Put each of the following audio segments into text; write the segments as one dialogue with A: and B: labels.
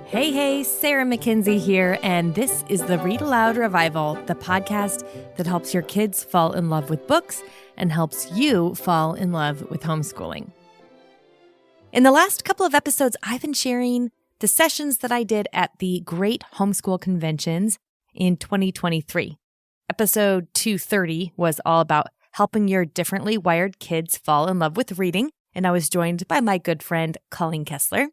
A: Hey, Sarah Mackenzie here, and this is the Read-Aloud Revival, the podcast that helps your kids fall in love with books and helps you fall in love with homeschooling. In the last couple of episodes, I've been sharing the sessions that I did at the Great Homeschool Conventions in 2023. Episode 230 was all about helping your differently wired kids fall in love with reading, and I was joined by my good friend Colleen Kessler.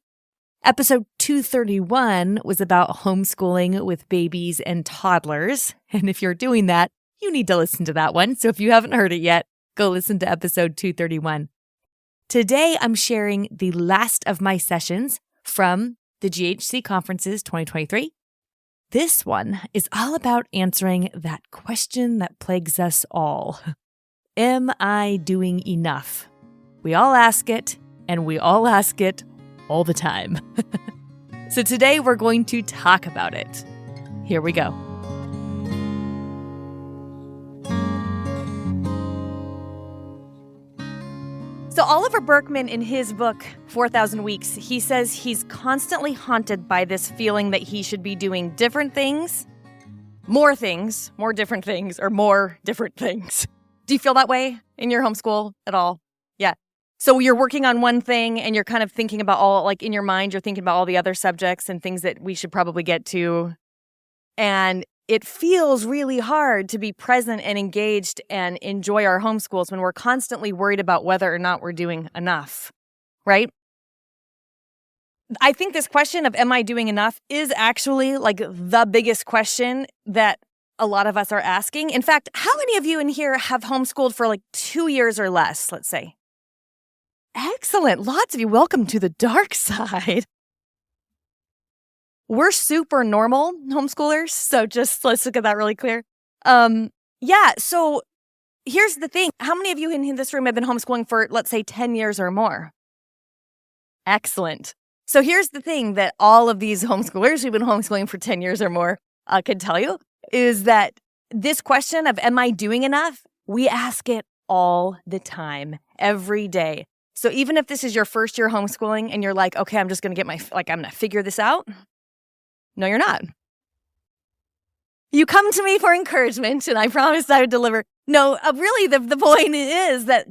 A: Episode 231 was about homeschooling with babies and toddlers. And if you're doing that, you need to listen to that one. So if you haven't heard it yet, go listen to episode 231. Today, I'm sharing the last of my sessions from the GHC Conferences 2023. This one is all about answering that question that plagues us all. Am I doing enough? We all ask it, and we all ask it all the time. So today we're going to talk about it. Here we go. So Oliver Burkeman, in his book, 4,000 Weeks, he says he's constantly haunted by this feeling that he should be doing different things, more different things, or more different things. Do you feel that way in your homeschool at all? Yeah. So you're working on one thing and you're kind of thinking about all, like in your mind, you're thinking about all the other subjects and things that we should probably get to. And it feels really hard to be present and engaged and enjoy our homeschools when we're constantly worried about whether or not we're doing enough, right? I think this question of am I doing enough is actually like the biggest question that a lot of us are asking. In fact, how many of you in here have homeschooled for like 2 years or less, let's say? Excellent. Lots of you. Welcome to the dark side. We're super normal homeschoolers, so just let's look at that really clear. So here's the thing. How many of you in this room have been homeschooling for, let's say, 10 years or more? Excellent. So here's the thing that all of these homeschoolers who've been homeschooling for 10 years or more can tell you, is that this question of am I doing enough? We ask it all the time, every day. So even if this is your first year homeschooling and you're like, okay, I'm just going to I'm going to figure this out. No, you're not. You come to me for encouragement and I promised I would deliver. No, really the point is that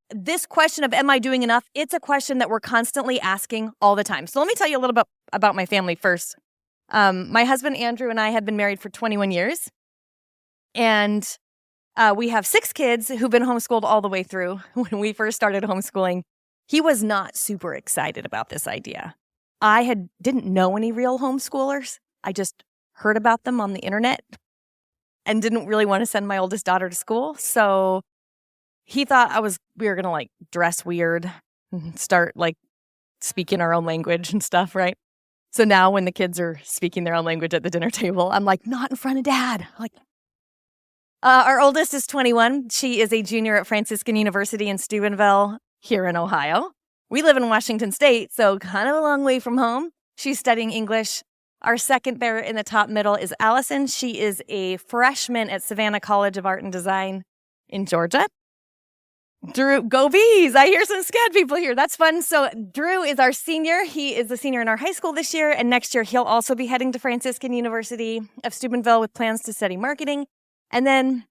A: this question of am I doing enough? It's a question that we're constantly asking all the time. So let me tell you a little bit about my family first. My husband, Andrew, and I have been married for 21 years. And we have 6 kids who've been homeschooled all the way through. When we first started homeschooling, he was not super excited about this idea. I didn't know any real homeschoolers. I just heard about them on the internet and didn't really want to send my oldest daughter to school. So he thought we were going to dress weird and start speaking our own language and stuff, right? So now when the kids are speaking their own language at the dinner table, I'm like, not in front of Dad. Our oldest is 21. She is a junior at Franciscan University in Steubenville, here in Ohio. We live in Washington State, so kind of a long way from home. She's studying English. Our second there in the top middle is Allison. She is a freshman at Savannah College of Art and Design in Georgia. Drew, go Bees! I hear some SCAD people here. That's fun. So Drew is our senior. He is a senior in our high school this year, and next year he'll also be heading to Franciscan University of Steubenville with plans to study marketing. And then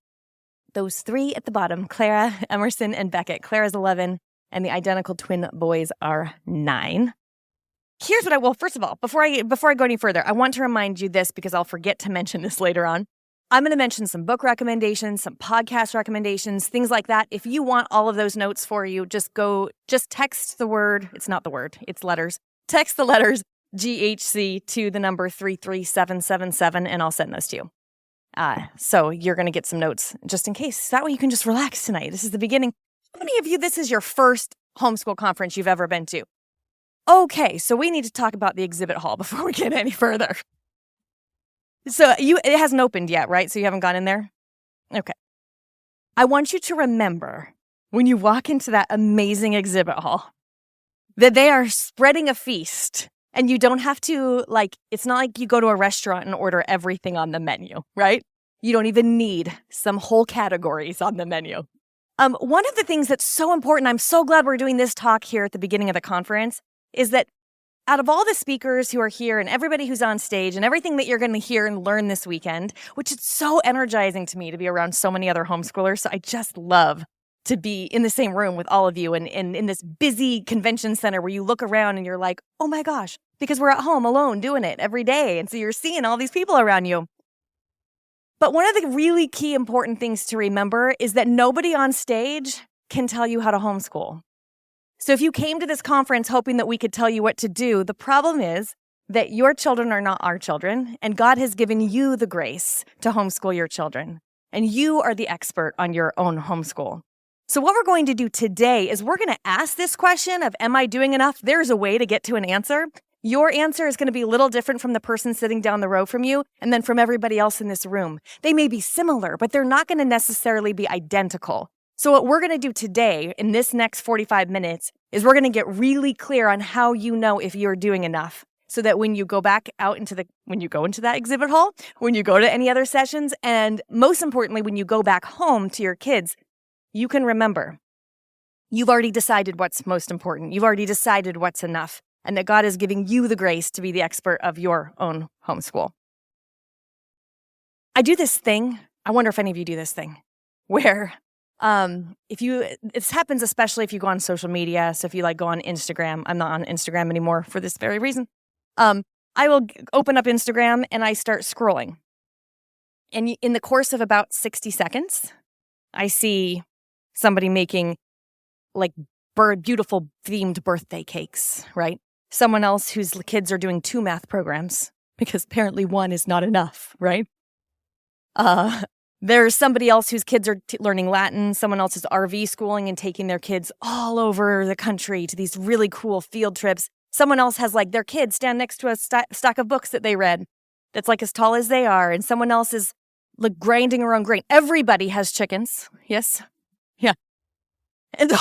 A: those 3 at the bottom, Clara, Emerson, and Beckett. Clara's 11, and the identical twin boys are 9. Here's what first of all, before I go any further, I want to remind you this because I'll forget to mention this later on. I'm going to mention some book recommendations, some podcast recommendations, things like that. If you want all of those notes for you, just text the word, it's not the word, it's letters. Text the letters GHC to the number 33777, and I'll send those to you. So you're going to get some notes just in case. That way you can just relax tonight. This is the beginning. How many of you, this is your first homeschool conference you've ever been to? Okay, so we need to talk about the exhibit hall before we get any further. So it hasn't opened yet, right? So you haven't gone in there? Okay. I want you to remember when you walk into that amazing exhibit hall that they are spreading a feast. And you don't have to, it's not like you go to a restaurant and order everything on the menu, right? You don't even need some whole categories on the menu. One of the things that's so important, I'm so glad we're doing this talk here at the beginning of the conference, is that out of all the speakers who are here and everybody who's on stage and everything that you're going to hear and learn this weekend, which is so energizing to me to be around so many other homeschoolers. So I just love to be in the same room with all of you and in this busy convention center where you look around and you're like, oh my gosh, because we're at home alone doing it every day. And so you're seeing all these people around you. But one of the really key important things to remember is that nobody on stage can tell you how to homeschool. So if you came to this conference hoping that we could tell you what to do, the problem is that your children are not our children, and God has given you the grace to homeschool your children, and you are the expert on your own homeschool. So what we're going to do today is we're going to ask this question of, am I doing enough? There's a way to get to an answer. Your answer is going to be a little different from the person sitting down the row from you and then from everybody else in this room. They may be similar, but they're not going to necessarily be identical. So what we're going to do today in this next 45 minutes is we're going to get really clear on how you know if you're doing enough so that when you go back out when you go into that exhibit hall, when you go to any other sessions, and most importantly, when you go back home to your kids, you can remember you've already decided what's most important. You've already decided what's enough, and that God is giving you the grace to be the expert of your own homeschool. I do this thing. I wonder if any of you do this thing where this happens especially if you go on social media. So if you go on Instagram, I'm not on Instagram anymore for this very reason. I will open up Instagram and I start scrolling. And in the course of about 60 seconds, I see somebody making beautiful themed birthday cakes, right? Someone else whose kids are doing 2 math programs because apparently 1 is not enough, right? There's somebody else whose kids are learning Latin. Someone else is RV schooling and taking their kids all over the country to these really cool field trips. Someone else has their kids stand next to a stack of books that they read that's as tall as they are. And someone else is grinding her own grain. Everybody has chickens. Yes? Yeah. And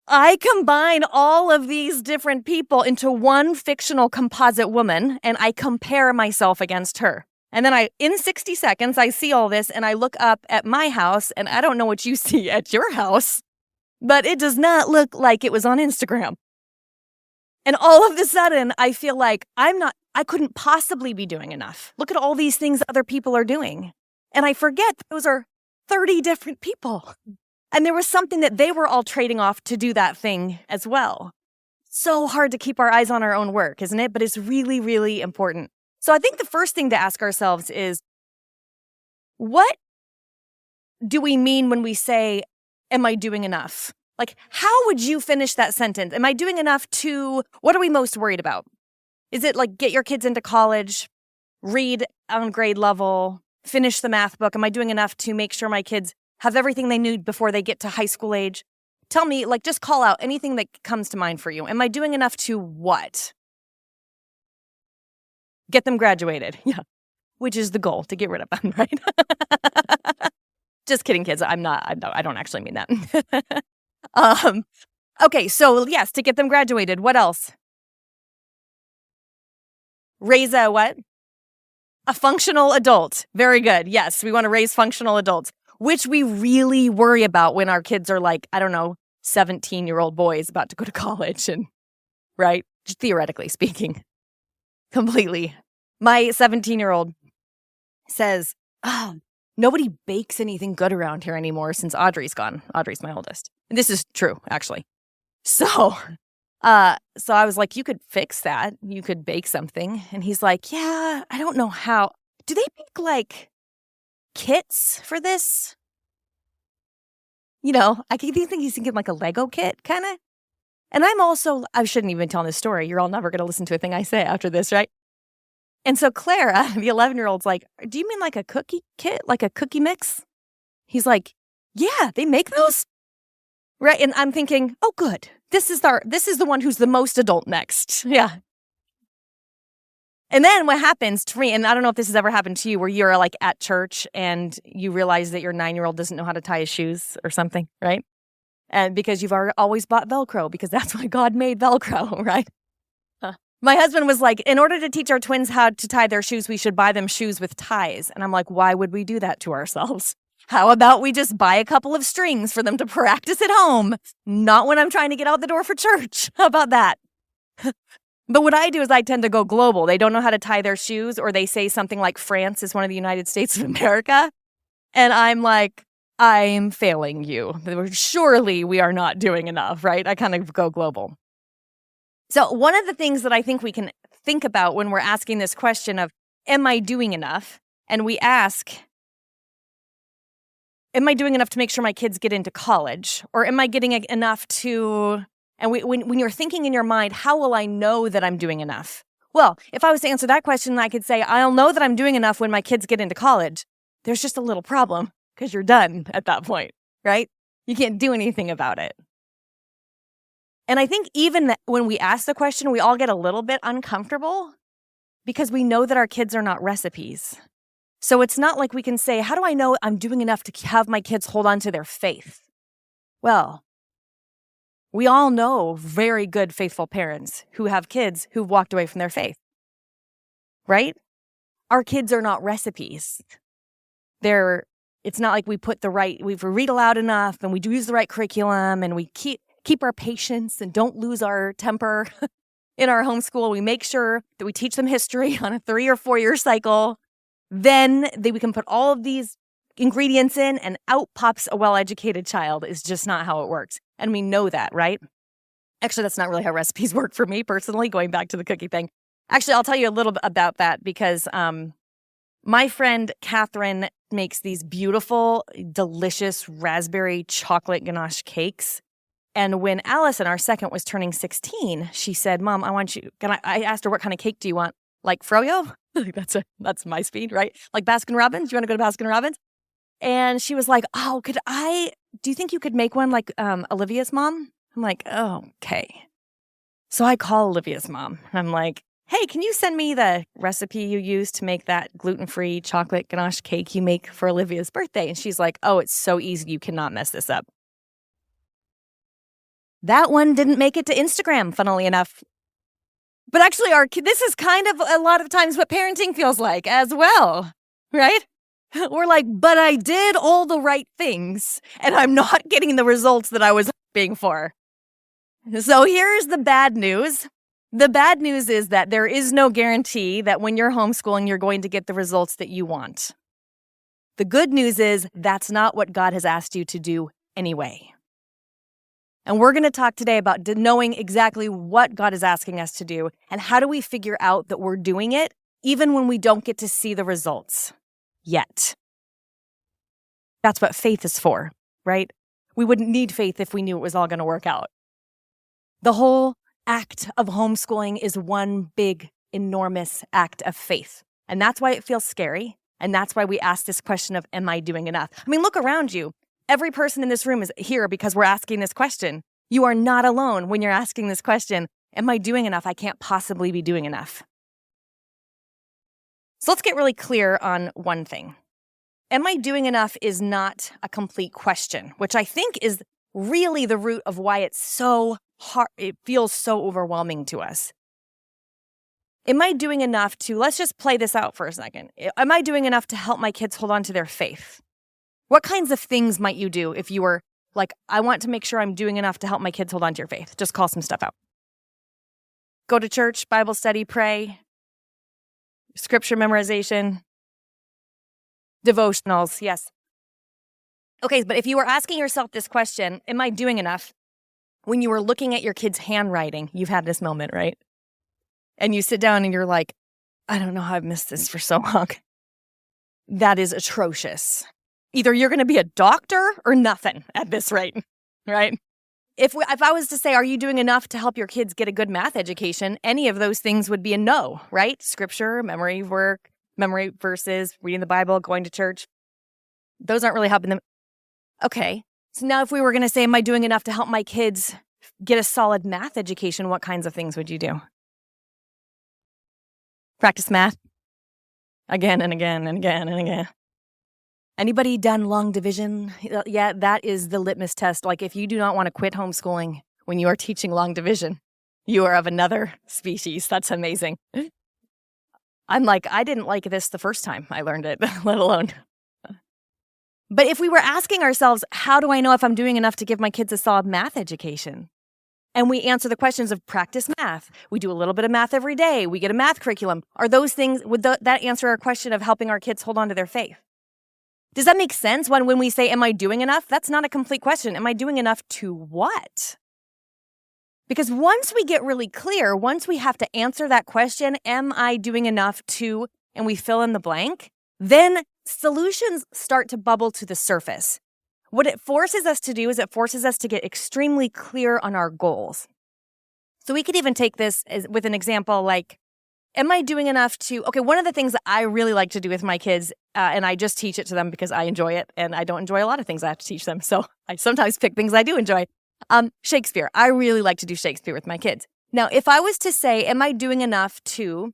A: I combine all of these different people into one fictional composite woman, and I compare myself against her. And then in 60 seconds, I see all this, and I look up at my house, and I don't know what you see at your house, but it does not look like it was on Instagram. And all of a sudden, I feel like I couldn't possibly be doing enough. Look at all these things other people are doing. And I forget those are 30 different people. And there was something that they were all trading off to do that thing as well. So hard to keep our eyes on our own work, isn't it? But it's really, really important. So I think the first thing to ask ourselves is, what do we mean when we say, am I doing enough? How would you finish that sentence? Am I doing enough to, what are we most worried about? Is it get your kids into college, read on grade level, finish the math book? Am I doing enough to make sure my kids have everything they need before they get to high school age? Tell me, just call out anything that comes to mind for you. Am I doing enough to what? Get them graduated. Yeah. Which is the goal, to get rid of them, right? Just kidding, kids. I don't actually mean that. Okay, so yes, to get them graduated. What else? Raise a what? A functional adult. Very good. Yes, we want to raise functional adults, which we really worry about when our kids are 17-year-old boys about to go to college and, right? Theoretically speaking. Completely. My 17-year-old says, nobody bakes anything good around here anymore since Audrey's gone. Audrey's my oldest. And this is true, actually. So I was like, you could fix that. You could bake something. And he's like, yeah, I don't know how. Do they make kits for this? I think he's thinking a Lego kit, kind of. And I shouldn't even tell this story. You're all never going to listen to a thing I say after this, right? And so Clara, the 11-year-old's like, do you mean a cookie kit, a cookie mix? He's like, yeah, they make those. Right. And I'm thinking, oh, good. This is the one who's the most adult next. Yeah. And then what happens to me, and I don't know if this has ever happened to you, where you're at church and you realize that your 9-year-old doesn't know how to tie his shoes or something, right? And because you've always bought Velcro, because that's why God made Velcro, right? My husband was like, in order to teach our twins how to tie their shoes, we should buy them shoes with ties. And I'm like, why would we do that to ourselves? How about we just buy a couple of strings for them to practice at home? Not when I'm trying to get out the door for church. How about that? But what I do is I tend to go global. They don't know how to tie their shoes, or they say something like France is one of the United States of America. And I'm like, I'm failing you. Surely we are not doing enough, right? I kind of go global. So one of the things that I think we can think about when we're asking this question of, am I doing enough? And we ask, am I doing enough to make sure my kids get into college? Or am I getting enough to... And when you're thinking in your mind, how will I know that I'm doing enough? Well, if I was to answer that question, I could say, I'll know that I'm doing enough when my kids get into college. There's just a little problem because you're done at that point, right? You can't do anything about it. And I think even when we ask the question, we all get a little bit uncomfortable because we know that our kids are not recipes. So it's not like we can say, how do I know I'm doing enough to have my kids hold on to their faith? Well, we all know very good, faithful parents who have kids who've walked away from their faith, right? Our kids are not recipes. It's not like we read aloud enough and we use the right curriculum and we keep our patience and don't lose our temper in our homeschool. We make sure that we teach them history on a 3 or 4 year cycle. Then we can put all of these ingredients in and out pops a well-educated child. Is just not how it works. And we know that, right? Actually, that's not really how recipes work for me personally, going back to the cookie thing. Actually, I'll tell you a little bit about that because my friend Catherine makes these beautiful, delicious raspberry chocolate ganache cakes. And when Allison, our second, was turning 16, she said, Mom, I asked her, what kind of cake do you want? Like froyo? That's my speed, right? Like Baskin Robbins? You want to go to Baskin Robbins? And she was like, oh, do you think you could make one like Olivia's mom? I'm like, oh, okay. So I call Olivia's mom. I'm like, hey, can you send me the recipe you used to make that gluten-free chocolate ganache cake you make for Olivia's birthday? And she's like, oh, it's so easy. You cannot mess this up. That one didn't make it to Instagram, funnily enough. But actually, this is kind of a lot of times what parenting feels like as well, right? We're like, but I did all the right things, and I'm not getting the results that I was hoping for. So here's the bad news. The bad news is that there is no guarantee that when you're homeschooling, you're going to get the results that you want. The good news is that's not what God has asked you to do anyway. And we're going to talk today about knowing exactly what God is asking us to do and how do we figure out that we're doing it even when we don't get to see the results yet. That's what faith is for, right? We wouldn't need faith if we knew it was all going to work out. The whole act of homeschooling is one big, enormous act of faith. And that's why it feels scary. And that's why we ask this question of, am I doing enough? I mean, look around you. Every person in this room is here because we're asking this question. You are not alone when you're asking this question. Am I doing enough? I can't possibly be doing enough. So let's get really clear on one thing. Am I doing enough is not a complete question, which I think is really the root of why it's so hard. It feels so overwhelming to us. Am I doing enough let's just play this out for a second. Am I doing enough to help my kids hold on to their faith? What kinds of things might you do if you were like, I want to make sure I'm doing enough to help my kids hold on to your faith? Just call some stuff out. Go to church, Bible study, pray, scripture memorization, devotionals, yes. Okay, but if you were asking yourself this question, am I doing enough? When you were looking at your kid's handwriting, you've had this moment, right? And you sit down and you're like, I don't know how I've missed this for so long. That is atrocious. Either you're going to be a doctor or nothing at this rate, right? If I was to say, are you doing enough to help your kids get a good math education? Any of those things would be a no, right? Scripture, memory work, memory verses, reading the Bible, going to church. Those aren't really helping them. Okay. So now if we were going to say, am I doing enough to help my kids get a solid math education? What kinds of things would you do? Practice math again and again and again and again. Anybody done long division? Yeah, that is the litmus test. Like if you do not want to quit homeschooling when you are teaching long division, you are of another species. That's amazing. I'm like, I didn't like this the first time I learned it, let alone. But if we were asking ourselves, how do I know if I'm doing enough to give my kids a solid math education? And we answer the questions of practice math. We do a little bit of math every day. We get a math curriculum. Are those things, would that answer our question of helping our kids hold on to their faith? Does that make sense when we say, am I doing enough? That's not a complete question. Am I doing enough to what? Because once we get really clear, once we have to answer that question, am I doing enough to, and we fill in the blank, then solutions start to bubble to the surface. What it forces us to do is it forces us to get extremely clear on our goals. So we could even take this with an example like, am I doing enough to, okay, one of the things that I really like to do with my kids, and I just teach it to them because I enjoy it, and I don't enjoy a lot of things I have to teach them, so I sometimes pick things I do enjoy. Shakespeare. I really like to do Shakespeare with my kids. Now, if I was to say, am I doing enough to,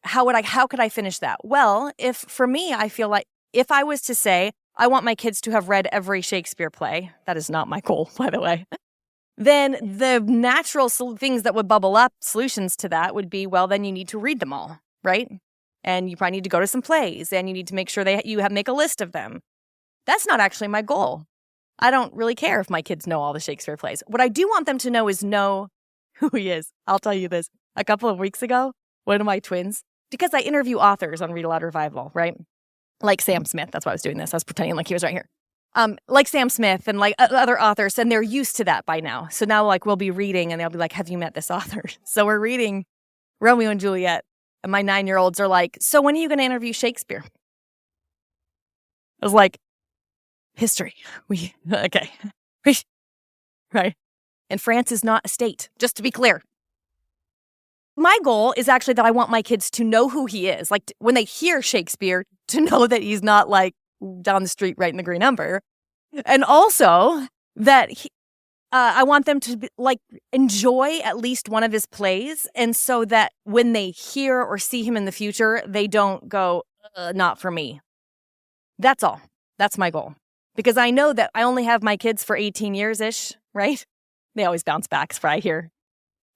A: how could I finish that? Well, for me, I feel like if I was to say, I want my kids to have read every Shakespeare play, that is not my goal, by the way, then the natural things that would bubble up, solutions to that would be, well, then you need to read them all, right? And you probably need to go to some plays, and you need to make sure make a list of them. That's not actually my goal. I don't really care if my kids know all the Shakespeare plays. What I do want them to know is know who he is. I'll tell you this. A couple of weeks ago, one of my twins, because I interview authors on Read-Aloud Revival, right? Like Sam Smith. That's why I was doing this. I was pretending like he was right here. Like Sam Smith and like other authors, and they're used to that by now. So now like we'll be reading and they'll be like, have you met this author? So we're reading Romeo and Juliet, and my 9-year-olds are like, so when are you going to interview Shakespeare? I was like, history. Okay. Right. And France is not a state, just to be clear. My goal is actually that I want my kids to know who he is. Like when they hear Shakespeare, to know that he's not like down the street writing the Green Emperor. And also that I want them to enjoy at least one of his plays. And so that when they hear or see him in the future, they don't go, not for me. That's all. That's my goal. Because I know that I only have my kids for 18 years-ish, right? They always bounce back, is what I hear.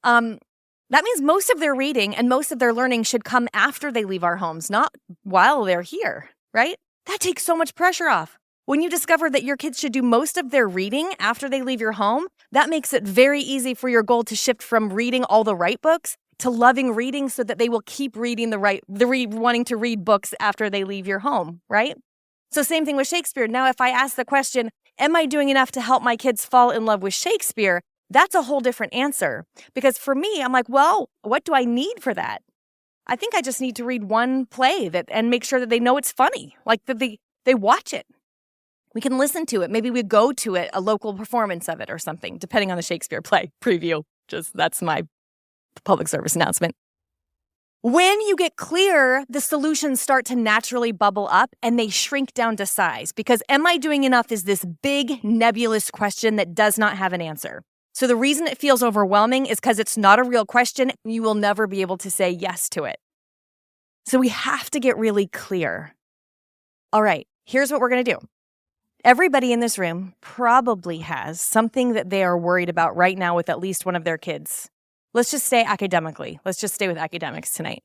A: That means most of their reading and most of their learning should come after they leave our homes, not while they're here, right? That takes so much pressure off. When you discover that your kids should do most of their reading after they leave your home, that makes it very easy for your goal to shift from reading all the right books to loving reading so that they will keep reading wanting to read books after they leave your home, right? So same thing with Shakespeare. Now, if I ask the question, am I doing enough to help my kids fall in love with Shakespeare? That's a whole different answer. Because for me, I'm like, well, what do I need for that? I think I just need to read one play and make sure that they know it's funny, like that they watch it. We can listen to it. Maybe we go to it, a local performance of it or something, depending on the Shakespeare play preview. That's my public service announcement. When you get clear, the solutions start to naturally bubble up and they shrink down to size because am I doing enough is this big nebulous question that does not have an answer. So the reason it feels overwhelming is because it's not a real question. You will never be able to say yes to it. So we have to get really clear. All right, here's what we're going to do. Everybody in this room probably has something that they are worried about right now with at least one of their kids. Let's just stay academically. Let's just stay with academics tonight.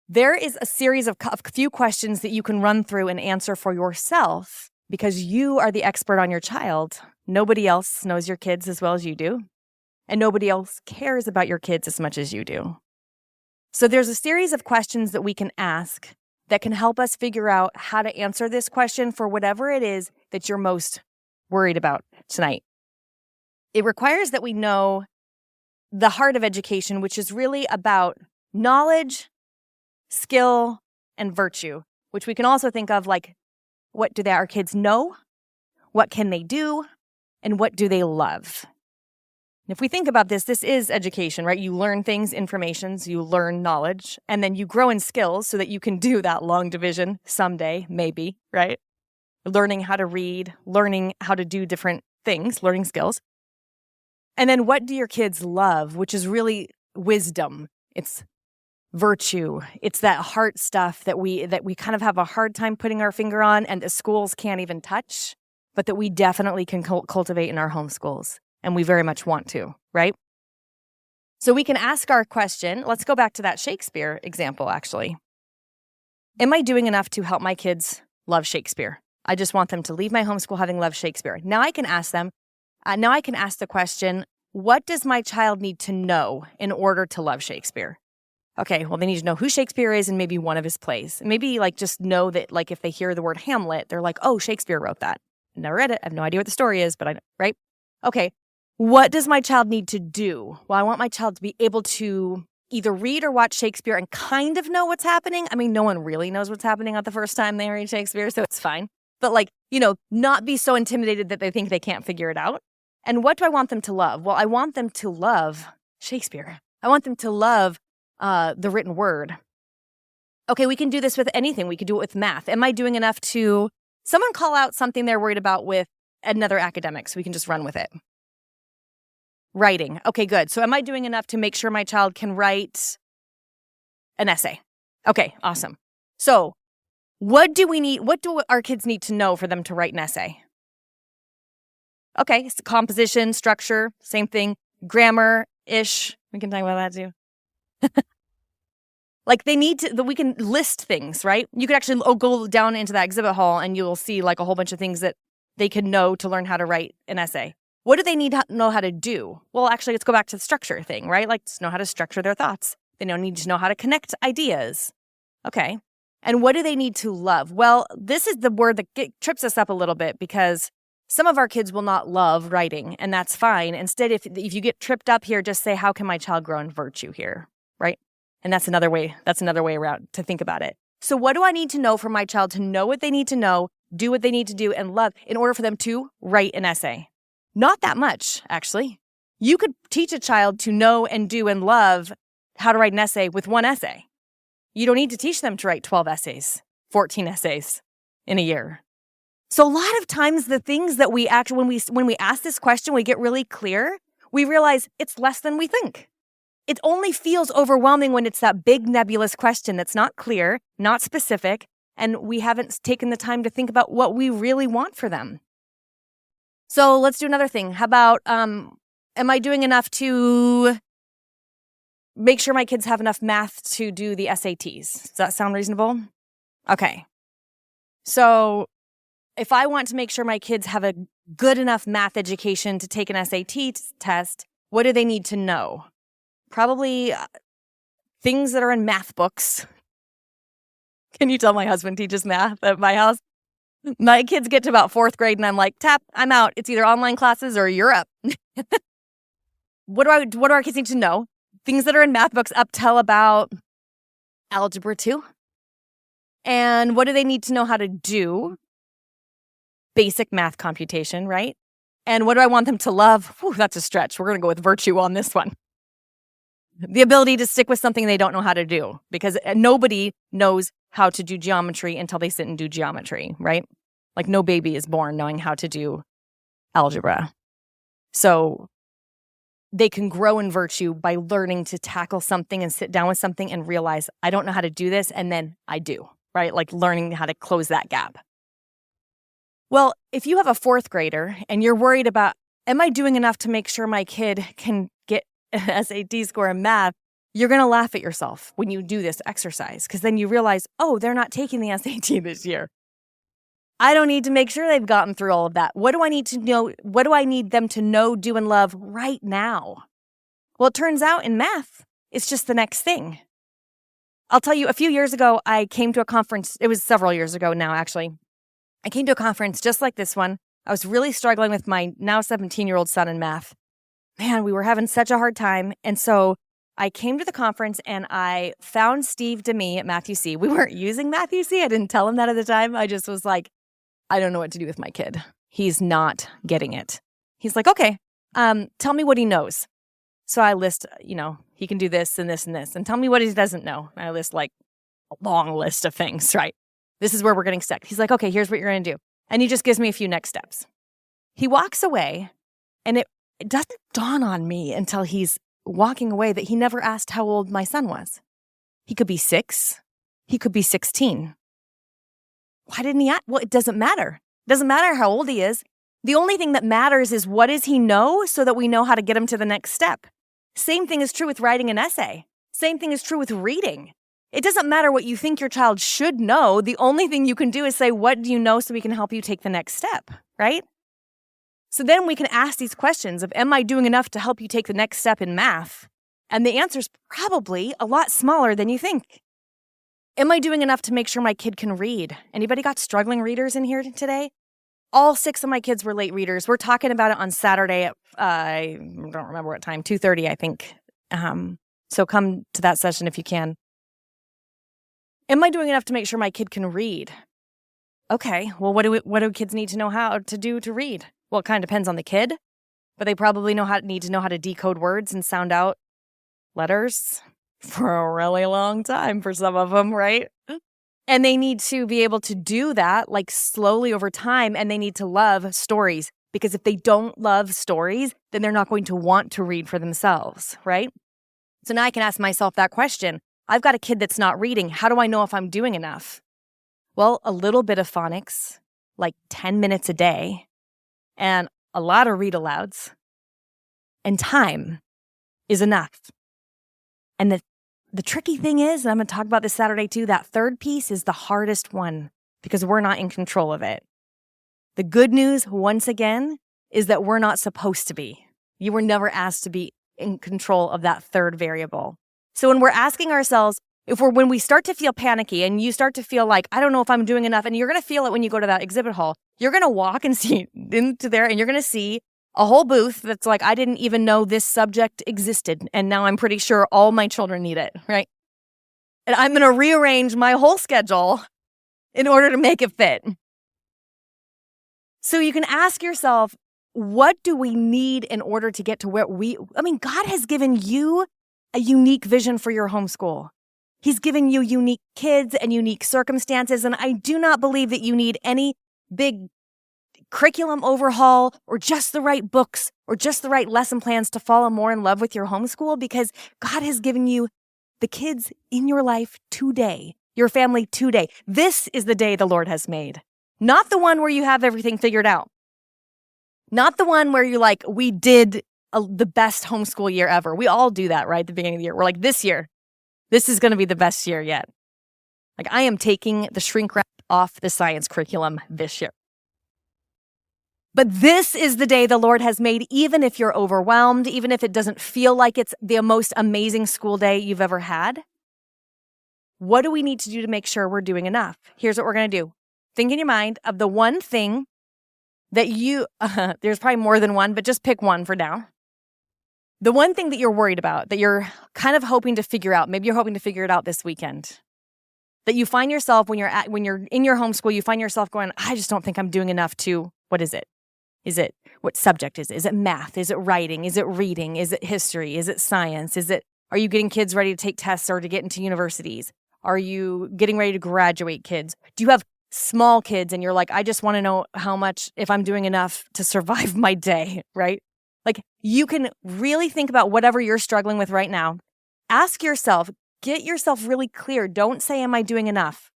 A: There is a series of a few questions that you can run through and answer for yourself because you are the expert on your child. Nobody else knows your kids as well as you do, and nobody else cares about your kids as much as you do. So there's a series of questions that we can ask that can help us figure out how to answer this question for whatever it is that you're most worried about tonight. It requires that we know the heart of education, which is really about knowledge, skill, and virtue, which we can also think of like, what do our kids know? What can they do? And what do they love? And if we think about this is education, right? You learn things, informations, you learn knowledge, and then you grow in skills so that you can do that long division someday, maybe, right? Learning how to read, learning how to do different things, learning skills. And then what do your kids love, which is really wisdom. It's virtue. It's that heart stuff that we kind of have a hard time putting our finger on and the schools can't even touch, but that we definitely can cultivate in our homeschools. And we very much want to, right? So we can ask our question. Let's go back to that Shakespeare example, actually. Am I doing enough to help my kids love Shakespeare. I just want them to leave my homeschool having loved Shakespeare. Now I can ask them, now I can ask the question, what does my child need to know in order to love Shakespeare? Okay, well, they need to know who Shakespeare is and maybe one of his plays. Maybe like just know that like if they hear the word Hamlet, they're like, oh, Shakespeare wrote that. Never read it. I have no idea what the story is, but right? Okay, what does my child need to do? Well, I want my child to be able to either read or watch Shakespeare and kind of know what's happening. I mean, no one really knows what's happening at the first time they read Shakespeare, so it's fine. But like, not be so intimidated that they think they can't figure it out. And what do I want them to love? Well, I want them to love Shakespeare. I want them to love the written word. Okay, we can do this with anything. We could do it with math. Am I doing enough to someone call out something they're worried about with another academic so we can just run with it? Writing. Okay, good. So am I doing enough to make sure my child can write an essay? Okay, awesome. So what do we need? What do our kids need to know for them to write an essay? Okay, so composition, structure, same thing. Grammar-ish. We can talk about that too. Like they need to, we can list things, right? You could actually go down into that exhibit hall and you'll see like a whole bunch of things that they can know to learn how to write an essay. What do they need to know how to do? Well, actually, let's go back to the structure thing, right? Like just know how to structure their thoughts. They need to know how to connect ideas. Okay. And what do they need to love? Well, this is the word that trips us up a little bit because some of our kids will not love writing, and that's fine. Instead, if you get tripped up here, just say, how can my child grow in virtue here, right? And that's another way around to think about it. So what do I need to know for my child to know what they need to know, do what they need to do, and love in order for them to write an essay? Not that much, actually. You could teach a child to know and do and love how to write an essay with one essay. You don't need to teach them to write 12 essays, 14 essays in a year. So a lot of times the things that we actually, when we ask this question, we get really clear, we realize it's less than we think. It only feels overwhelming when it's that big nebulous question that's not clear, not specific, and we haven't taken the time to think about what we really want for them. So let's do another thing. How about, am I doing enough to make sure my kids have enough math to do the SATs? Does that sound reasonable? Okay. So if I want to make sure my kids have a good enough math education to take an SAT test, what do they need to know? Probably things that are in math books. Can you tell my husband teaches math at my house? My kids get to about 4th grade and I'm like, tap, I'm out. It's either online classes or you're up. What do our kids need to know? Things that are in math books up till about algebra 2. And what do they need to know how to do? Basic math computation, right? And what do I want them to love? Whew, that's a stretch. We're going to go with virtue on this one. The ability to stick with something they don't know how to do, because nobody knows how to do geometry until they sit and do geometry, right? Like no baby is born knowing how to do algebra. So they can grow in virtue by learning to tackle something and sit down with something and realize, I don't know how to do this, and then I do, right? Like learning how to close that gap. Well, if you have a 4th grader and you're worried about, am I doing enough to make sure my kid can get an SAT score in math? You're going to laugh at yourself when you do this exercise, because then you realize, oh, they're not taking the SAT this year. I don't need to make sure they've gotten through all of that. What do I need to know? What do I need them to know, do, and love right now? Well, it turns out in math, it's just the next thing. I'll tell you, a few years ago, I came to a conference. It was several years ago now, actually. I came to a conference just like this one. I was really struggling with my now 17-year-old son in math. Man, we were having such a hard time. And so I came to the conference and I found Steve DeMee at Matthew C. We weren't using Matthew C. I didn't tell him that at the time. I just was like, I don't know what to do with my kid. He's not getting it. He's like, okay, tell me what he knows. So I list, he can do this and this and this. And tell me what he doesn't know. And I list like a long list of things, right? This is where we're getting stuck. He's like, okay, here's what you're going to do. And he just gives me a few next steps. He walks away, and it doesn't dawn on me until he's walking away that he never asked how old my son was. He could be 6. He could be 16. Why didn't he ask? Well, it doesn't matter. It doesn't matter how old he is. The only thing that matters is what does he know so that we know how to get him to the next step. Same thing is true with writing an essay. Same thing is true with reading. It doesn't matter what you think your child should know. The only thing you can do is say, what do you know so we can help you take the next step, right? So then we can ask these questions of, am I doing enough to help you take the next step in math? And the answer is probably a lot smaller than you think. Am I doing enough to make sure my kid can read? Anybody got struggling readers in here today? All 6 of my kids were late readers. We're talking about it on Saturday at, I don't remember what time, 2:30, I think. So come to that session if you can. Am I doing enough to make sure my kid can read? Okay, well, what do kids need to know how to do to read? Well, it kind of depends on the kid, but they probably need to know how to decode words and sound out letters for a really long time for some of them, right? And they need to be able to do that like slowly over time, and they need to love stories, because if they don't love stories, then they're not going to want to read for themselves, right? So now I can ask myself that question. I've got a kid that's not reading. How do I know if I'm doing enough? Well, a little bit of phonics, like 10 minutes a day, and a lot of read-alouds, and time is enough. And the tricky thing is, and I'm going to talk about this Saturday too, that third piece is the hardest one because we're not in control of it. The good news, once again, is that we're not supposed to be. You were never asked to be in control of that third variable. So when we're asking ourselves, when we start to feel panicky and you start to feel like, I don't know if I'm doing enough, and you're going to feel it when you go to that exhibit hall, you're going to walk and see into there and you're going to see a whole booth that's like, I didn't even know this subject existed, and now I'm pretty sure all my children need it, right? And I'm going to rearrange my whole schedule in order to make it fit. So you can ask yourself, what do we need in order to get to where God has given you a unique vision for your homeschool. He's given you unique kids and unique circumstances, and I do not believe that you need any big curriculum overhaul or just the right books or just the right lesson plans to fall more in love with your homeschool, because God has given you the kids in your life today, your family today. This is the day the Lord has made, not the one where you have everything figured out, not the one where you're like, we did the best homeschool year ever. We all do that, right? At the beginning of the year, we're like, this year, this is going to be the best year yet. Like, I am taking the shrink wrap off the science curriculum this year. But this is the day the Lord has made, even if you're overwhelmed, even if it doesn't feel like it's the most amazing school day you've ever had. What do we need to do to make sure we're doing enough? Here's what we're going to do. Think in your mind of the one thing that there's probably more than one, but just pick one for now. The one thing that you're worried about, that you're kind of hoping to figure out, maybe you're hoping to figure it out this weekend, that you find yourself when you're in your homeschool, you find yourself going, I just don't think I'm doing enough to, what is it? What subject is it? Is it math? Is it writing? Is it reading? Is it history? Is it science? Are you getting kids ready to take tests or to get into universities? Are you getting ready to graduate kids? Do you have small kids and you're like, I just want to know if I'm doing enough to survive my day, right? Like, you can really think about whatever you're struggling with right now. Ask yourself, get yourself really clear. Don't say, am I doing enough?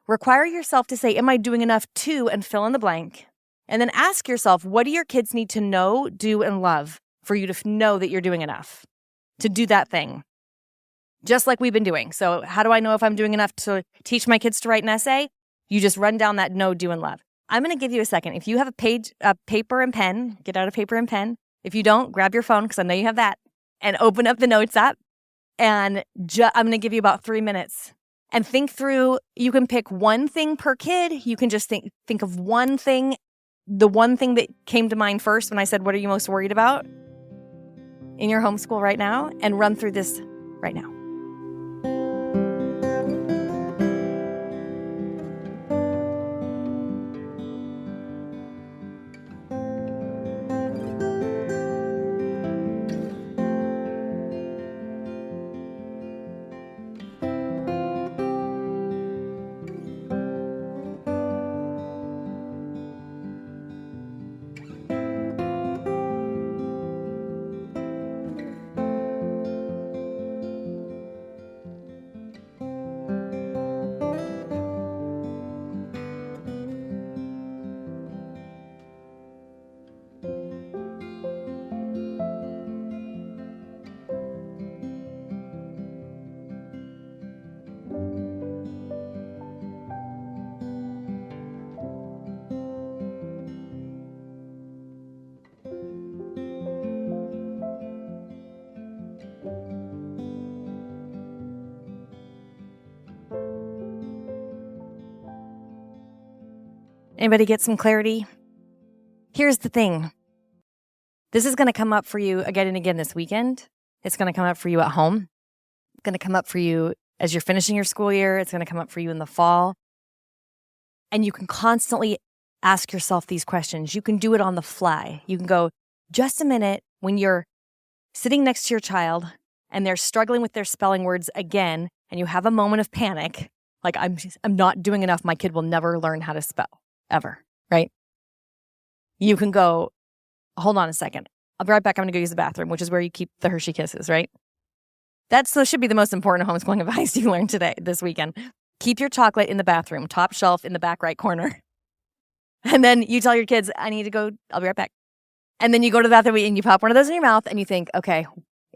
A: Require yourself to say, am I doing enough to, and fill in the blank. And then ask yourself, what do your kids need to know, do, and love for you to know that you're doing enough to do that thing? Just like we've been doing. So how do I know if I'm doing enough to teach my kids to write an essay? You just run down that know, do, and love. I'm going to give you a second. If you have a paper and pen, get out a paper and pen. If you don't, grab your phone, because I know you have that, and open up the Notes app. And I'm going to give you about 3 minutes. And think through, you can pick one thing per kid. You can just think of one thing, the one thing that came to mind first when I said, what are you most worried about in your homeschool right now? And run through this right now. Anybody get some clarity? Here's the thing. This is going to come up for you again and again this weekend. It's going to come up for you at home. It's going to come up for you as you're finishing your school year. It's going to come up for you in the fall. And you can constantly ask yourself these questions. You can do it on the fly. You can go, just a minute, when you're sitting next to your child and they're struggling with their spelling words again, and you have a moment of panic, like I'm not doing enough, my kid will never learn how to spell, ever, right? You can go, hold on a second. I'll be right back. I'm going to go use the bathroom, which is where you keep the Hershey Kisses, right? That should be the most important homeschooling advice you learned this weekend. Keep your chocolate in the bathroom, top shelf in the back right corner. And then you tell your kids, I need to go, I'll be right back. And then you go to the bathroom and you pop one of those in your mouth and you think, okay,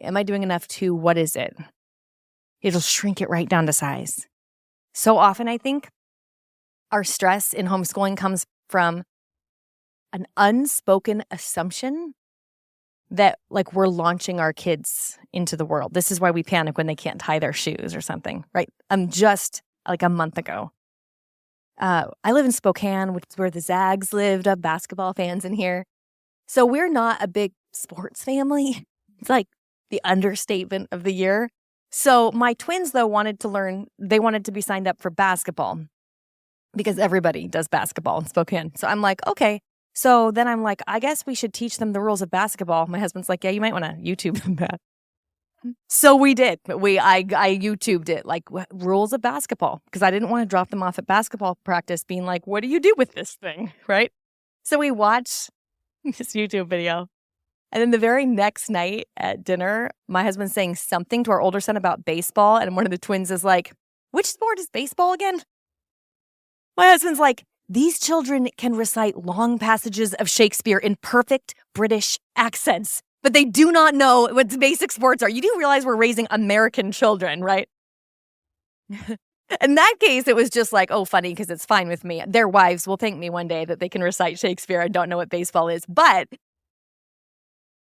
A: am I doing enough to, what is it? It'll shrink it right down to size. So often, I think, our stress in homeschooling comes from an unspoken assumption that like we're launching our kids into the world. This is why we panic when they can't tie their shoes or something, right? Just like a month ago, I live in Spokane, which is where the Zags lived, basketball fans in here. So we're not a big sports family. It's like the understatement of the year. So my twins, though, wanted to be signed up for basketball because everybody does basketball in Spokane. So I'm like, okay. So then I'm like, I guess we should teach them the rules of basketball. My husband's like, yeah, you might want to YouTube them that. So we did. I YouTubed it, like rules of basketball, because I didn't want to drop them off at basketball practice being like, what do you do with this thing, right? So we watched this YouTube video. And then the very next night at dinner, my husband's saying something to our older son about baseball. And one of the twins is like, which sport is baseball again? My husband's like, these children can recite long passages of Shakespeare in perfect British accents, but they do not know what the basic sports are. You do realize we're raising American children, right? In that case, it was just like, oh, funny, because it's fine with me. Their wives will thank me one day that they can recite Shakespeare and don't know what baseball is. But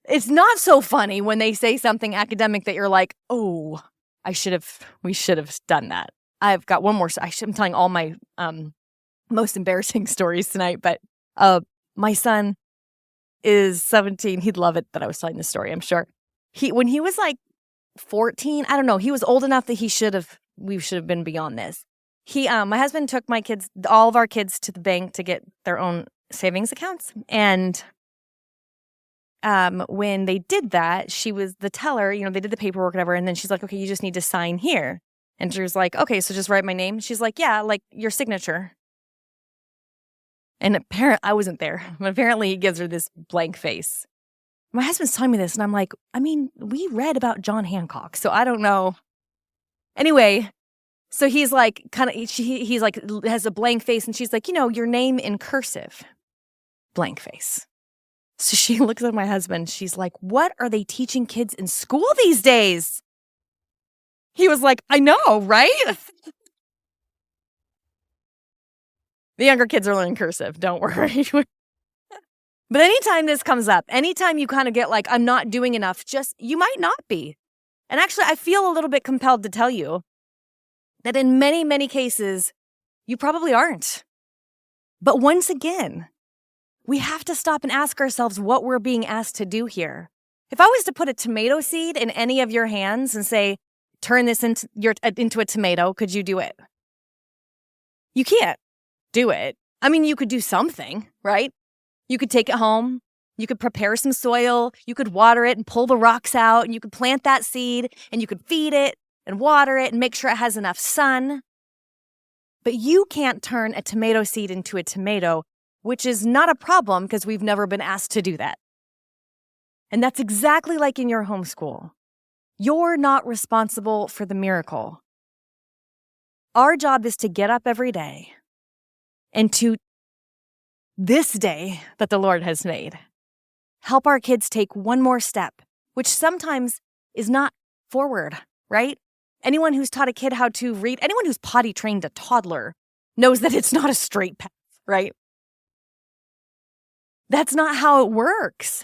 A: it's not so funny when they say something academic that you're like, oh, we should have done that. I've got one more. I'm telling all my most embarrassing stories tonight, but my son is 17. He'd love it that I was telling this story, I'm sure. When he was like 14, I don't know, he was old enough that we should have been beyond this. My husband took all of our kids to the bank to get their own savings accounts. And when they did that, she was the teller, they did the paperwork, whatever. And then she's like, okay, you just need to sign here. And she was like, okay, so just write my name. She's like, yeah, like your signature. And apparently, I wasn't there, but apparently he gives her this blank face. My husband's telling me this, and I'm like, I mean, we read about John Hancock, so I don't know. Anyway, so he's like, he's like, has a blank face, and she's like, your name in cursive, blank face. So she looks at my husband, she's like, what are they teaching kids in school these days? He was like, I know, right? The younger kids are learning cursive, don't worry. But anytime this comes up, anytime you kind of get like, I'm not doing enough, you might not be. And actually, I feel a little bit compelled to tell you that in many, many cases, you probably aren't. But once again, we have to stop and ask ourselves what we're being asked to do here. If I was to put a tomato seed in any of your hands and say, turn this into a tomato, could you do it? You can't do it. I mean, you could do something, right? You could take it home. You could prepare some soil. You could water it and pull the rocks out, and you could plant that seed, and you could feed it and water it and make sure it has enough sun. But you can't turn a tomato seed into a tomato, which is not a problem because we've never been asked to do that. And that's exactly like in your homeschool. You're not responsible for the miracle. Our job is to get up every day and to this day that the Lord has made, help our kids take one more step, which sometimes is not forward, right? Anyone who's taught a kid how to read, anyone who's potty trained a toddler knows that it's not a straight path, right? That's not how it works.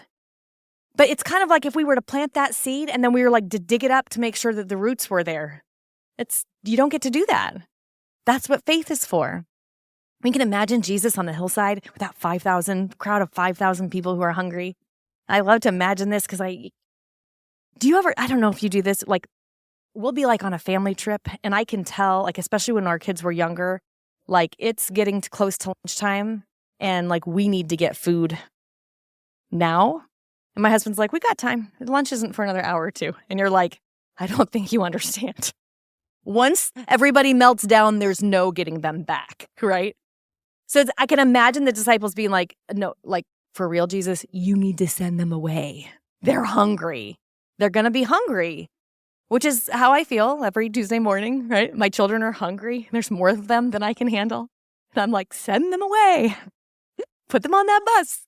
A: But it's kind of like if we were to plant that seed and then we were like to dig it up to make sure that the roots were there. You don't get to do that. That's what faith is for. We can imagine Jesus on the hillside with that crowd of 5,000 people who are hungry. I love to imagine this because I don't know if you do this, like we'll be like on a family trip and I can tell, like especially when our kids were younger, like it's getting close to lunchtime and like we need to get food now. And my husband's like, we got time. Lunch isn't for another hour or two. And you're like, I don't think you understand. Once everybody melts down, there's no getting them back, right? So I can imagine the disciples being like, no, like for real, Jesus, you need to send them away. They're hungry. They're going to be hungry, which is how I feel every Tuesday morning, right? My children are hungry. There's more of them than I can handle. And I'm like, send them away. Put them on that bus.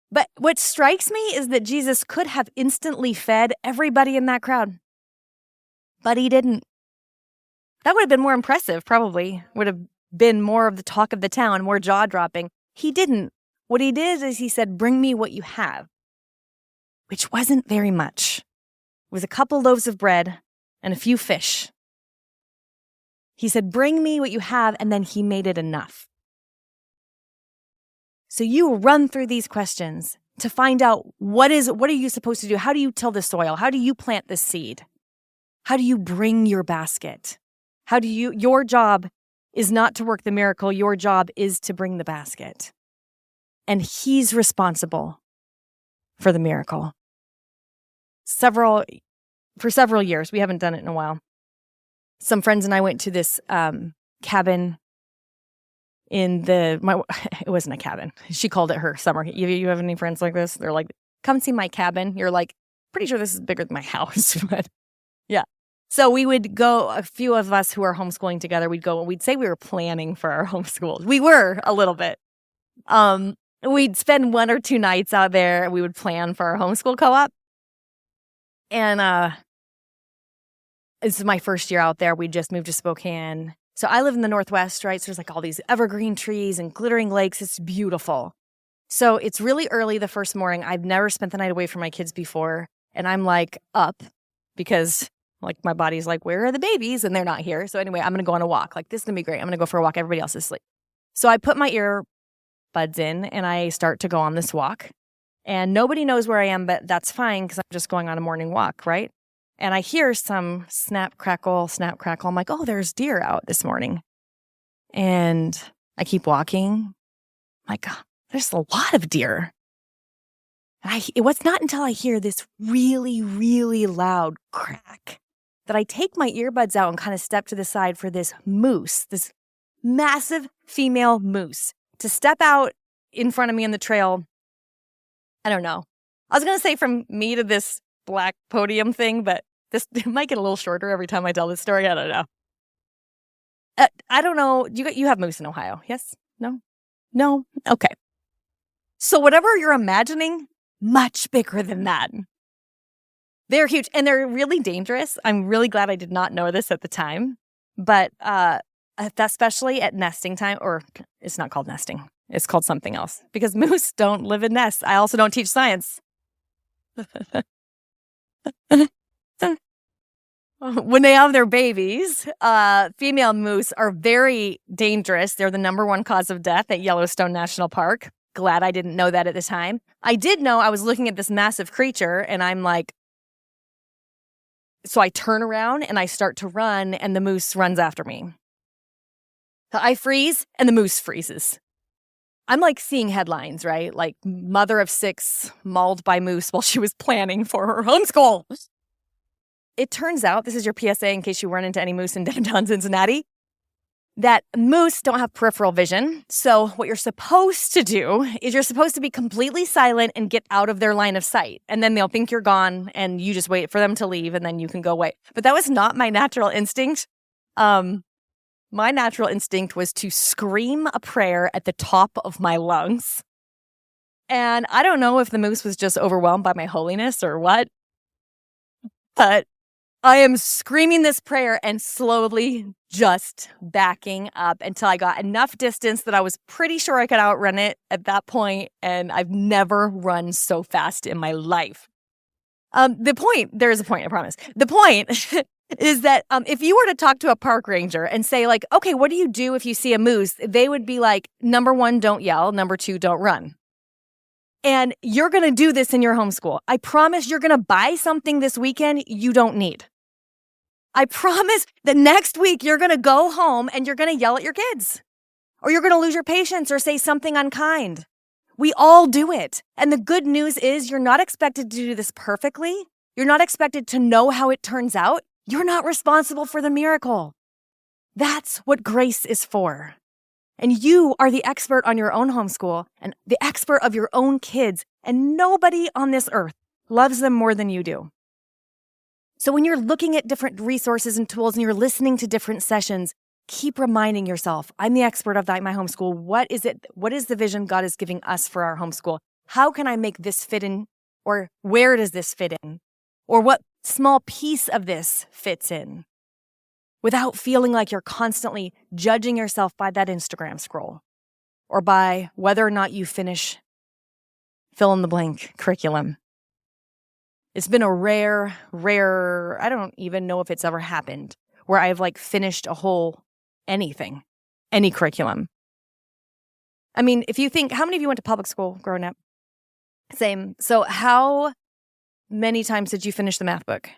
A: But what strikes me is that Jesus could have instantly fed everybody in that crowd, but he didn't. That would have been more impressive, probably. Would have been more of the talk of the town, more jaw-dropping. He didn't. What he did is he said, bring me what you have, which wasn't very much. It was a couple loaves of bread and a few fish. He said, bring me what you have, and then he made it enough. So you run through these questions to find out what are you supposed to do? How do you till the soil? How do you plant the seed? How do you bring your basket? Your job is not to work the miracle. Your job is to bring the basket. And he's responsible for the miracle. For several years, we haven't done it in a while. Some friends and I went to this cabin it wasn't a cabin. She called it her summer. You have any friends like this? They're like, come see my cabin. You're like, pretty sure this is bigger than my house. But yeah. So we would go, a few of us who are homeschooling together, we'd say we were planning for our homeschools. We were a little bit. We'd spend 1 or 2 nights out there and we would plan for our homeschool co-op. And this is my first year out there. We just moved to Spokane. So I live in the Northwest, right? So there's like all these evergreen trees and glittering lakes. It's beautiful. So it's really early the first morning. I've never spent the night away from my kids before. And I'm like up because like my body's like, where are the babies? And they're not here. So anyway, I'm going to go on a walk. Like this is going to be great. I'm going to go for a walk. Everybody else is asleep. So I put my earbuds in and I start to go on this walk. And nobody knows where I am, but that's fine because I'm just going on a morning walk, right? And I hear some snap, crackle. I'm like, oh, there's deer out this morning. And I keep walking. I'm like, oh, there's a lot of deer. And it was not until I hear this really, really loud crack that I take my earbuds out and kind of step to the side for this moose, this massive female moose, to step out in front of me in the trail. I don't know. I was going to say from me to this black podium thing, but this might get a little shorter every time I tell this story. I don't know. I don't know. You have moose in Ohio, yes? No? Okay. So whatever you're imagining, much bigger than that. They're huge, and they're really dangerous. I'm really glad I did not know this at the time, but especially at nesting time, or it's not called nesting. It's called something else, because moose don't live in nests. I also don't teach science. When they have their babies, female moose are very dangerous. They're the #1 cause of death at Yellowstone National Park. Glad I didn't know that at the time. I did know I was looking at this massive creature, and I'm like, so I turn around and I start to run, and the moose runs after me. So I freeze, and the moose freezes. I'm like seeing headlines, right? Like mother of 6 mauled by moose while she was planning for her homeschool. It turns out, this is your PSA in case you run into any moose in downtown Cincinnati, that moose don't have peripheral vision. So what you're supposed to do is you're supposed to be completely silent and get out of their line of sight. And then they'll think you're gone and you just wait for them to leave and then you can go away. But that was not my natural instinct. My natural instinct was to scream a prayer at the top of my lungs. And I don't know if the moose was just overwhelmed by my holiness or what, but I am screaming this prayer and slowly just backing up until I got enough distance that I was pretty sure I could outrun it at that point, and I've never run so fast in my life. There is a point, I promise. The point is that if you were to talk to a park ranger and say like, okay, what do you do if you see a moose? They would be like, number 1, don't yell. Number 2, don't run. And you're going to do this in your homeschool. I promise you're going to buy something this weekend you don't need. I promise that next week you're going to go home and you're going to yell at your kids. Or you're going to lose your patience or say something unkind. We all do it. And the good news is you're not expected to do this perfectly. You're not expected to know how it turns out. You're not responsible for the miracle. That's what grace is for. And you are the expert on your own homeschool and the expert of your own kids. And nobody on this earth loves them more than you do. So when you're looking at different resources and tools and you're listening to different sessions, keep reminding yourself, I'm the expert of my homeschool. What is it? What is the vision God is giving us for our homeschool? How can I make this fit in? Or where does this fit in? Or what small piece of this fits in? Without feeling like you're constantly judging yourself by that Instagram scroll or by whether or not you finish fill in the blank curriculum. It's been a rare, I don't even know if it's ever happened, where I've like finished a whole anything, any curriculum. I mean, if you think, how many of you went to public school growing up? Same. So how many times did you finish the math book?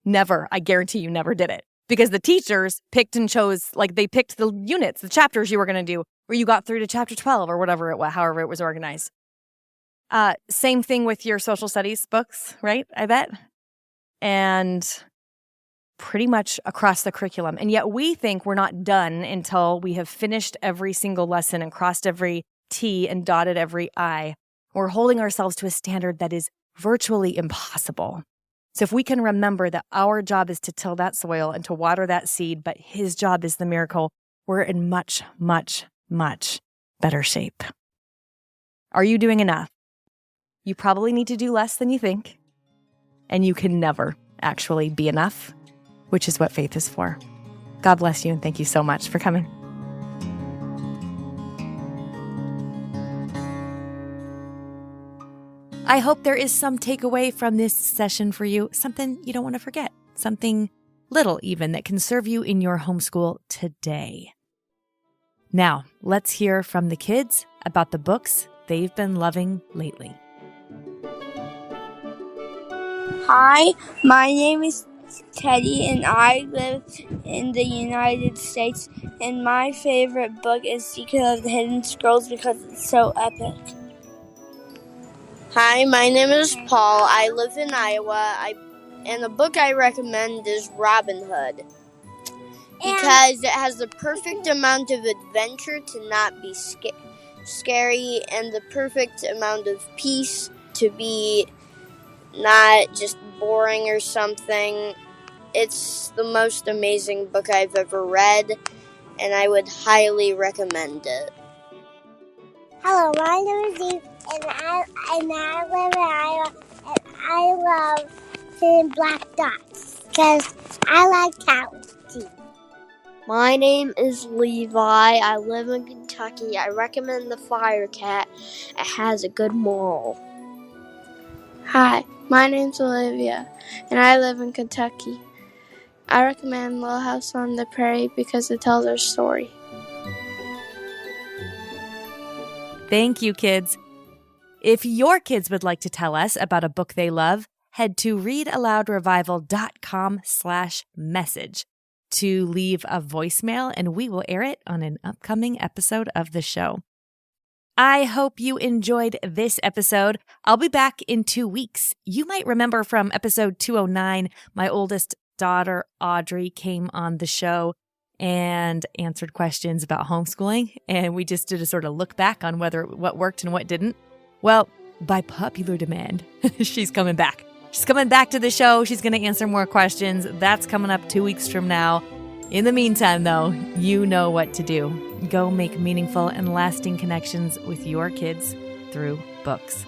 A: Never. I guarantee you never did it. Because the teachers picked and chose, like they picked the units, the chapters you were going to do, where you got through to chapter 12 or whatever however it was organized. Same thing with your social studies books, right? I bet. And pretty much across the curriculum. And yet we think we're not done until we have finished every single lesson and crossed every T and dotted every I. We're holding ourselves to a standard that is virtually impossible. So if we can remember that our job is to till that soil and to water that seed, but His job is the miracle, we're in much, much, much better shape. Are you doing enough? You probably need to do less than you think. And you can never actually be enough, which is what faith is for. God bless you, and thank you so much for coming. I hope there is some takeaway from this session for you, something you don't want to forget, something little even that can serve you in your homeschool today. Now, let's hear from the kids about the books they've been loving lately.
B: Hi, my name is Teddy and I live in the United States, and my favorite book is Secret of the Hidden Scrolls because it's so epic.
C: Hi, my name is Paul. I live in Iowa, and the book I recommend is Robin Hood because it has the perfect amount of adventure to not be scary and the perfect amount of peace to be not just boring or something. It's the most amazing book I've ever read, and I would highly recommend it.
D: Hello, my name is Eve, and I live in Iowa, and I love seeing black dots because I like counting.
C: My name is Levi. I live in Kentucky. I recommend The Fire Cat. It has a good moral.
E: Hi, my name's Olivia, and I live in Kentucky. I recommend Little House on the Prairie because it tells our story.
A: Thank you, kids. If your kids would like to tell us about a book they love, head to readaloudrevival.com/message to leave a voicemail, and we will air it on an upcoming episode of the show. I hope you enjoyed this episode. I'll be back in 2 weeks. You might remember from episode 209, my oldest daughter, Audrey, came on the show and answered questions about homeschooling. And we just did a sort of look back on what worked and what didn't. Well, by popular demand, she's coming back. She's coming back to the show. She's going to answer more questions. That's coming up 2 weeks from now. In the meantime, though, you know what to do. Go make meaningful and lasting connections with your kids through books.